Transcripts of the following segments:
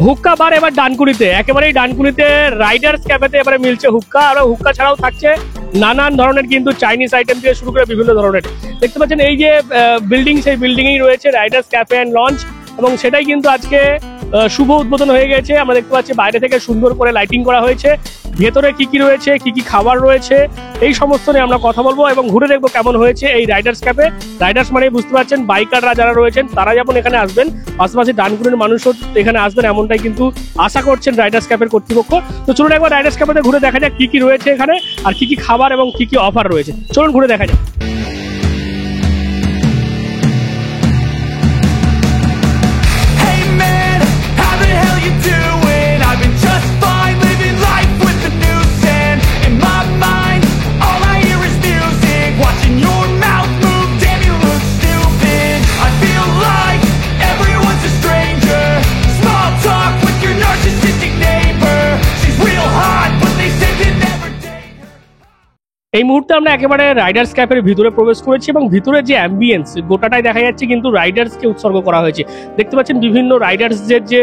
হুক্কা বার এবার ডানকুনিতে, একেবারেই ডানকুনিতে রাইডার্স ক্যাফেতে এবারে মিলছে হুক্কা। আর হুক্কা ছাড়াও থাকছে নানান ধরনের কিন্তু চাইনিজ আইটেম থেকে শুরু করে বিভিন্ন ধরনের। দেখতে পাচ্ছেন এই যে বিল্ডিং, সেই বিল্ডিং এই রয়েছে রাইডার্স ক্যাফে অ্যান্ড লঞ্চ, এবং সেটাই কিন্তু আজকে শুভ উদ্বোধন হয়ে গেছে। আমরা দেখতে পাচ্ছি বাইরে থেকে সুন্দর করে লাইটিং করা হয়েছে, ভেতরে কি কি রয়েছে, কি কি খাবার রয়েছে, এই সমস্ত নিয়ে আমরা কথা বলবো এবং ঘুরে দেখবো কেমন হয়েছে এই রাইডার্স ক্যাফে। রাইডার্স মানে বুঝতে পারছেন বাইকাররা যারা রয়েছেন তারা যেমন এখানে আসবেন, পাশাপাশি ডানকুনির মানুষও এখানে আসবেন এমনটাই কিন্তু আশা করছেন রাইডার্স ক্যাফের কর্তৃপক্ষ। তো চলুন একবার রাইডার্স ক্যাফেতে ঘুরে দেখা যাক কি কি রয়েছে এখানে, আর কি কি খাবার এবং কি কি অফার রয়েছে। চলুন ঘুরে দেখা যাক। এই মুহূর্তে আমরা একেবারে রাইডার্স ক্যাফের ভিতরে প্রবেশ করেছি এবং ভিতরে যে অ্যাম্বিয়েন্স গোটাটাই দেখা যাচ্ছে কিন্তু রাইডার্সকে উৎসর্গ করা হয়েছে। দেখতে পাচ্ছেন বিভিন্ন রাইডার্সদের যে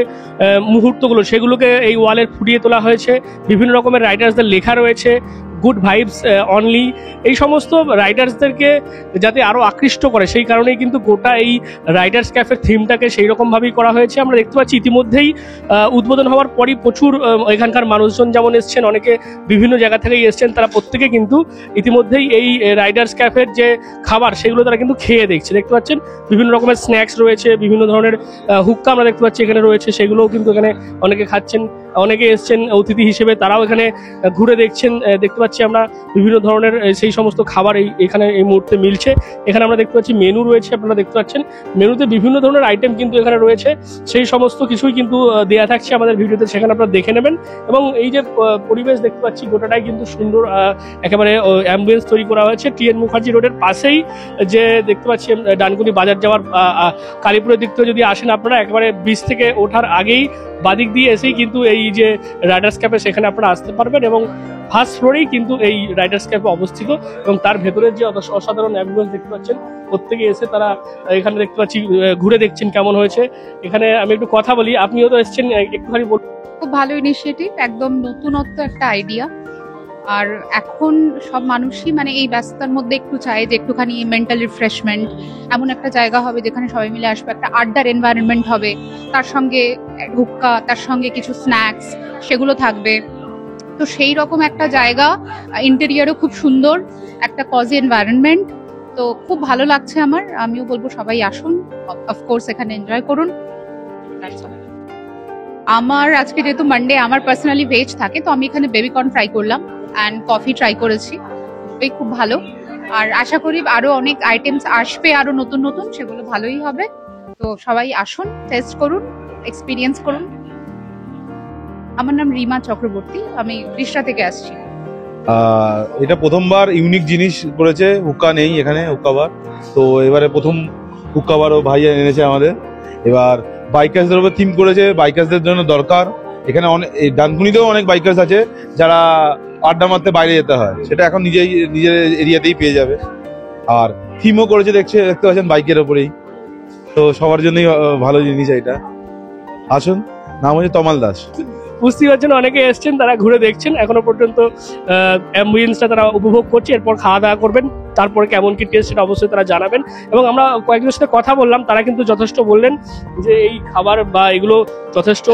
মুহূর্তগুলো সেগুলোকে এই ওয়ালে ফুটিয়ে তোলা হয়েছে, বিভিন্ন রকমের রাইডার্সদের লেখা রয়েছে গুড ভাইবস অনলি। এই সমস্ত রাইডার্সদেরকে যাতে আরো আকৃষ্ট করে সেই কারণেই কিন্তু গোটা এই রাইডার্স ক্যাফের থিমটাকে সেই রকমভাবেই করা হয়েছে। আমরা দেখতে পাচ্ছি ইতিমধ্যেই উদ্বোধন হওয়ার পরই প্রচুর এখানকার মানুষজন যেমন এসছেন, অনেকে বিভিন্ন জায়গা থেকেই এসছেন, তারা প্রত্যেকে কিন্তু ইতিমধ্যেই এই রাইডার্স ক্যাফের যে খাবার সেগুলো তারা কিন্তু খেয়ে দেখছে। দেখতে পাচ্ছেন বিভিন্ন রকমের স্ন্যাক্স রয়েছে, বিভিন্ন ধরনের হুক্কা আমরা দেখতে পাচ্ছি এখানে রয়েছে, সেগুলোও কিন্তু এখানে অনেকে খাচ্ছেন, অনেকে এসছেন অতিথি হিসেবে, তারাও এখানে ঘুরে দেখছেন। দেখতে পাচ্ছি আমরা বিভিন্ন ধরনের সেই সমস্ত খাবার এখানে এই মুহূর্তে মিলছে। এখানে আমরা দেখতে পাচ্ছি মেনু রয়েছে, আপনারা দেখতে পাচ্ছেন মেনুতে বিভিন্ন ধরনের আইটেম কিন্তু এখানে রয়েছে, সেই সমস্ত কিছুই কিন্তু দেয়া থাকছে আমাদের ভিডিওতে, সেখানে আপনারা দেখে নেবেন। এবং এই যে পরিবেশ দেখতে পাচ্ছি গোটাটাই কিন্তু সুন্দর একেবারে অ্যাম্বিয়েন্স তৈরি করা হয়েছে টিএন মুখার্জি রোডের পাশেই। যে দেখতে পাচ্ছি ডানকুনি বাজার যাওয়ার কালীপুরের দিক থেকে যদি আসেন আপনারা, একেবারে ব্রিজ থেকে ওঠার আগেই বাদিক দিয়ে এসেই কিন্তু এই যে রাইডার্স ক্যাফে সেখানে আপনারা আসতে পারবেন এবং ফার্স্ট ফ্লোরেই কিন্তু এই রাইডার্স ক্যাফে অবস্থিত এবং তার ভেতরের যে অসাধারণ অ্যাম্বিয়েন্স দেখতে পাচ্ছেন, প্রত্যেকে এসে তারা এখানে দেখতে পাচ্ছি ঘুরে দেখছেন কেমন হয়েছে। এখানে আমি একটু কথা বলি, আপনিও তো এসেছেন, একটুখানি বলুন। খুব ভালো ইনিশিয়েটিভ, একদম নতুনত্ব একটা আইডিয়া। আর এখন সব মানুষই মানে এই ব্যস্ততার মধ্যে একটু চায় যে একটুখানি মেন্টাল রিফ্রেশমেন্ট, এমন একটা জায়গা হবে যেখানে সবাই মিলে আসবে, একটা আড্ডার এনভায়রনমেন্ট হবে, তার সঙ্গে হুক্কা, তার সঙ্গে কিছু স্ন্যাক্স সেগুলো থাকবে। তো সেই রকম একটা জায়গা, ইন্টেরিয়ারও খুব সুন্দর, একটা কজি এনভায়রনমেন্ট। তো খুব ভালো লাগছে আমার, আমিও বলবো সবাই আসুন, অফকোর্স এখানে এনজয় করুন। আমার আজকে যেহেতু মানডে, আমার পার্সোনালি ভেজ থাকে, তো আমি এখানে বেবিকর্ন ট্রাই করলাম অ্যান্ড কফি ট্রাই করেছি, খুব ভালো। আর আশা করি আরো অনেক আইটেমস আসবে, আরো নতুন নতুন, সেগুলো ভালোই হবে। তো সবাই আসুন, টেস্ট করুন, এক্সপিরিয়েন্স করুন। আমার নাম রিমা চক্রবর্তী, আমি রিষ্টা থেকে আসছি। এটা প্রথমবার ইউনিক জিনিস করেছে, হুক্কা নেই এখানে, হুক্কা বার। তো এবারে প্রথম হুক্কা বারও ভাই এনেছে আমাদের। এবার বাইকার্সদের উপর থিম করেছে, বাইকার্সদের জন্য দরকার। এখানে অনেক ডানকুনিতেও অনেক বাইকার্স আছে যারা আড্ডা মারতে বাইরে যেতে হয়, সেটা এখন নিজের এরিয়াতেই পেয়ে যাবে। আর থিমও করেছে দেখতে পাচ্ছেন বাইকের ওপরেই, তো সবার জন্যই ভালো জিনিস এটা। আসুন, নাম হচ্ছে তমাল দাস। বুঝতেই পারছেন অনেকে এসছেন, তারা ঘুরে দেখছেন, এখনো পর্যন্ত অ্যাম্বিয়েন্সটা তারা উপভোগ করছে। এরপর খাওয়া দাওয়া করবেন, তারপরে কেমন কি টেস্ট সেটা অবশ্যই তারা জানাবেন। এবং আমরা কয়েকজনের সাথে কথা বললাম, তারা কিন্তু যথেষ্ট বললেন যে এই খাবার বা এগুলো যথেষ্ট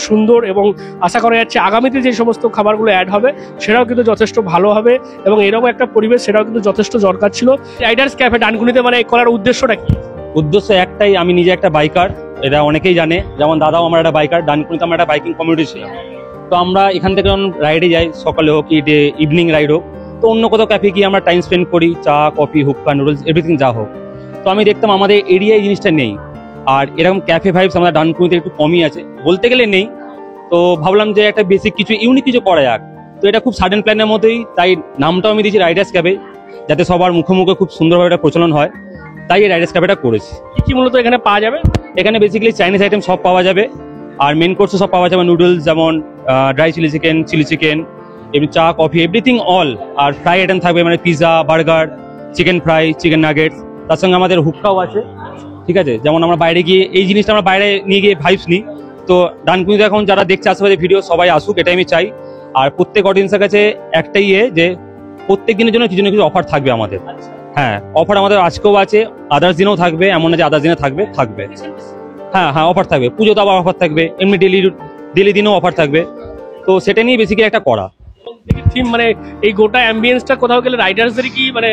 সুন্দর এবং আশা করা যাচ্ছে আগামীতে যে সমস্ত খাবারগুলো অ্যাড হবে সেটাও কিন্তু যথেষ্ট ভালো হবে এবং এরকম একটা পরিবেশ সেটাও কিন্তু যথেষ্ট দরকার ছিল। রাইডার্স ক্যাফে ডানকুনিতে মানে করার উদ্দেশ্যটা কি? উদ্দেশ্য একটাই, আমি নিজে একটা বাইকার, এটা অনেকেই জানে, যেমন দাদাও আমার একটা বাইকার, ডানকুনিতে আমরা একটা বাইকিং কমিউনিটি ছিলাম। তো আমরা এখান থেকে যখন রাইডে যাই, সকালে হোক কি ইভিনিং রাইড হোক, তো অন্য কোথাও ক্যাফে গিয়ে আমরা টাইম স্পেন্ড করি, চা কফি হুক্কা নুডলস এভরিথিং যা হোক। তো আমি দেখতাম আমাদের এরিয়ায় জিনিসটা নেই, আর এরকম ক্যাফে ভাইবস আমাদের ডানকুনিতে একটু কমই আছে, বলতে গেলে নেই। তো ভাবলাম যে একটা বেসিক কিছু ইউনিক কিছু করা যাক। তো এটা খুব সাডেন প্ল্যানের মধ্যেই, তাই নামটাও আমি দিয়েছি রাইডার্স ক্যাফে, যাতে সবার মুখে মুখে খুব সুন্দরভাবে এটা প্রচলন হয়, তাই এই রাইডার্স ক্যাফেটা করেছি। কি মূলত এখানে পাওয়া যাবে? এখানে বেসিক্যালি চাইনিজ আইটেম সব পাওয়া যাবে, আর মেন কোর্সও সব পাওয়া যাবে, নুডলস যেমন ড্রাই চিলি চিকেন, এমনি চা কফি এভরিথিং অল। আর ফ্রাই আইটেম থাকবে, মানে pizza, burger, chicken fry, chicken nuggets, তার সঙ্গে আমাদের হুক্কাও আছে। ঠিক আছে, যেমন আমরা বাইরে গিয়ে এই জিনিসটা আমরা বাইরে নিয়ে গিয়ে ভাইবস নিই, তো ডানকুনিতে এখন যারা দেখছে আশেপাশে ভিডিও সবাই আসুক, এটাই আমি চাই। আর প্রত্যেক অডিয়েন্সের কাছে একটাই যে প্রত্যেক দিনের জন্য কিছু না কিছু অফার থাকবে আমাদের। হ্যাঁ, অফার আমাদের আজকেও আছে, আদার্স দিনেও থাকবে, এমন না যে আদার্স দিনে থাকবে। হ্যাঁ হ্যাঁ, অফার থাকবে, পুজোতে আবার অফার থাকবে, এমনি ডেলি দিনেও অফার থাকবে। তো সেটা নিয়ে বেসিক্যালি একটা করা থিম, মানে এই গোটা অ্যাম্বিয়েন্সটা কোথাও গেলে রাইডার্সদের কি মানে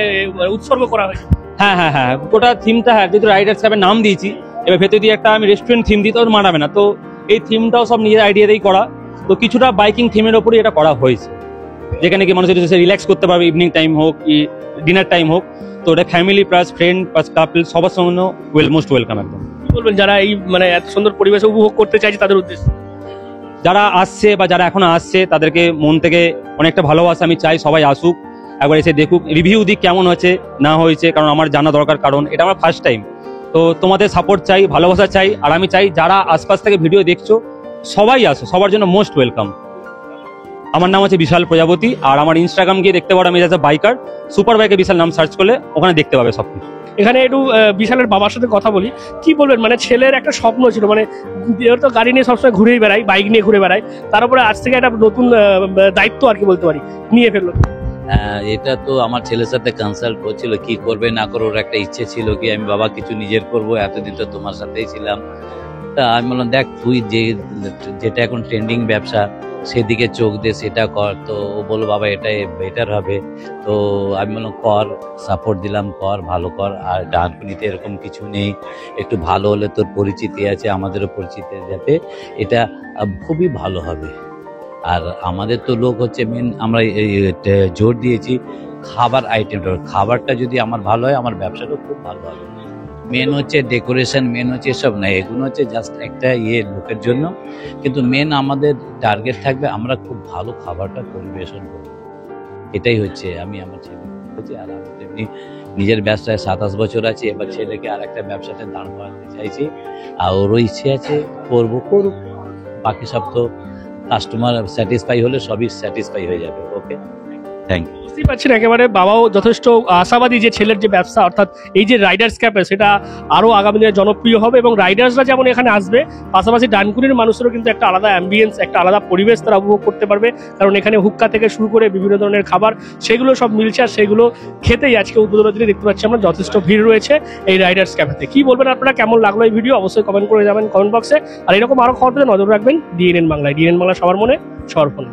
উৎসর্গ করা হয়েছে? হ্যাঁ হ্যাঁ হ্যাঁ, গোটা থিমটা, হ্যাঁ, যেহেতু রাইডার্স ক্লাবের নাম দিয়েছি, এবার ভেতর দিয়ে একটা আমি রেস্টুরেন্ট থিম দিই, তো মানাবে না। তো এই থিমটাও সব নিজের আইডিয়াতেই করা। তো কিছুটা বাইকিং থিমের ওপরই এটা করা হয়েছে, যেখানে কি মানুষ রিল্যাক্স করতে পারবে, ইভিনিং টাইম হোক কি ডিনার টাইম হোক। তো এটা ফ্যামিলি প্লাস ফ্রেন্ড প্লাস কাপল সবার সঙ্গে মোস্ট ওয়েলকাম একদম। কি বলবেন যারা এই মানে এত সুন্দর পরিবেশ উপভোগ করতে চাইছে তাদের উদ্দেশ্যে? যারা আসছে বা যারা এখনো আসছে তাদেরকে মন থেকে অনেকটা ভালোবাসা আমি চাই, সবাই আসুক, একবার এসে দেখুক, রিভিউ দিক কেমন হয়েছে না হয়েছে, কারণ আমার জানা দরকার, কারণ এটা আমার ফার্স্ট টাইম। তো তোমাদের সাপোর্ট চাই, ভালোবাসা চাই। আর আমি চাই যারা আশপাশ থেকে ভিডিও দেখছো সবাই আসো, সবার জন্য মোস্ট ওয়েলকাম। আমার নাম হচ্ছে বিশাল প্রজাপতি, আর আমার ইনস্টাগ্রাম গিয়ে দেখতে পারো, আমি যাতে বাইকার সুপার বাইকে বিশাল নাম সার্চ করলে ওখানে দেখতে পাবে সবকিছু। এখানে একটু বিশালের বাবার সাথে কথা বলি। কি বলবেন, মানে ছেলের একটা স্বপ্ন ছিল, মানে ওর তো গাড়ি নিয়ে সবসময় ঘুরেই বেড়ায়, বাইক নিয়ে ঘুরে বেড়ায়, তার উপরে আজ থেকে একটা নতুন দায়িত্ব আর কি বলতে পারি নিয়ে ফেললো। এটা তো আমার ছেলের সাথে কনসাল্ট করছিল কি করবে না করবে, ওর একটা ইচ্ছে ছিল কি আমি বাবা কিছু নিজের করব, এতদিন তো তোমার সাথেই ছিলাম। তা আমি বললাম দেখ তুই যেটা এখন ট্রেন্ডিং ব্যবসা সেদিকে চোখ দে, সেটা কর। তো ও বললো বাবা এটাই বেটার হবে। তো আমি বললাম কর, সাপোর্ট দিলাম, কর, ভালো কর। আর ডানকুনিতে এরকম কিছু নেই, একটু ভালো হলে তোর পরিচিতি আছে, আমাদেরও পরিচিতি, যাতে এটা খুবই ভালো হবে। আর আমাদের তো লোক হচ্ছে মেন, আমরা জোর দিয়েছি খাবার আইটেমটা, খাবারটা যদি আমার ভালো হয় আমার ব্যবসাটাও খুব ভালো হবে। মেন হচ্ছে ডেকোরেশন, মেন হচ্ছে এসব না, এগুলো হচ্ছে জাস্ট একটা লোকের জন্য। কিন্তু মেন আমাদের টার্গেট থাকবে আমরা খুব ভালো খাবারটা পরিবেশন করব, এটাই হচ্ছে। আমি আমার ছেলে বলছি, আর আমি তেমনি নিজের ব্যবসায় 27 বছর আছে, এবার ছেলেকে আর একটা ব্যবসাতে দাঁড় করাতে চাইছি। আর ওরও ইচ্ছে আছে করুক, বাকি সব তো কাস্টমার স্যাটিসফাই হলে সবই স্যাটিসফাই হয়ে যাবে। ওকে, থ্যাংক ইউ। বুঝতেই পারছেন একেবারে বাবাও যথেষ্ট আশাবাদী যে ছেলের যে ব্যবসা, অর্থাৎ এই যে রাইডার্স ক্যাফে, সেটা আরো আগামী দিনে জনপ্রিয় হবে এবং রাইডার্সরা যেমন এখানে আসবে, পাশাপাশি ডানকুনির মানুষেরও কিন্তু একটা আলাদা অ্যাম্বিয়েন্স, একটা আলাদা পরিবেশ তারা উপভোগ করতে পারবে। কারণ এখানে হুক্কা থেকে শুরু করে বিভিন্ন ধরনের খাবার সেগুলো সব মিলছে, আর সেগুলো খেতেই আজকে উদ্বোধনের দিনে দেখতে পাচ্ছি আমরা যথেষ্ট ভিড় রয়েছে এই রাইডার্স ক্যাফেতে। কি বলবেন আপনারা, কেমন লাগলো এই ভিডিও অবশ্যই কমেন্ট করে যাবেন কমেন্ট বক্সে। আর এরকম আরো খবর পেতে নজর রাখবেন ডিএনএন বাংলায়। ডিএনএন বাংলা সবার মনে, সবার ফোনে।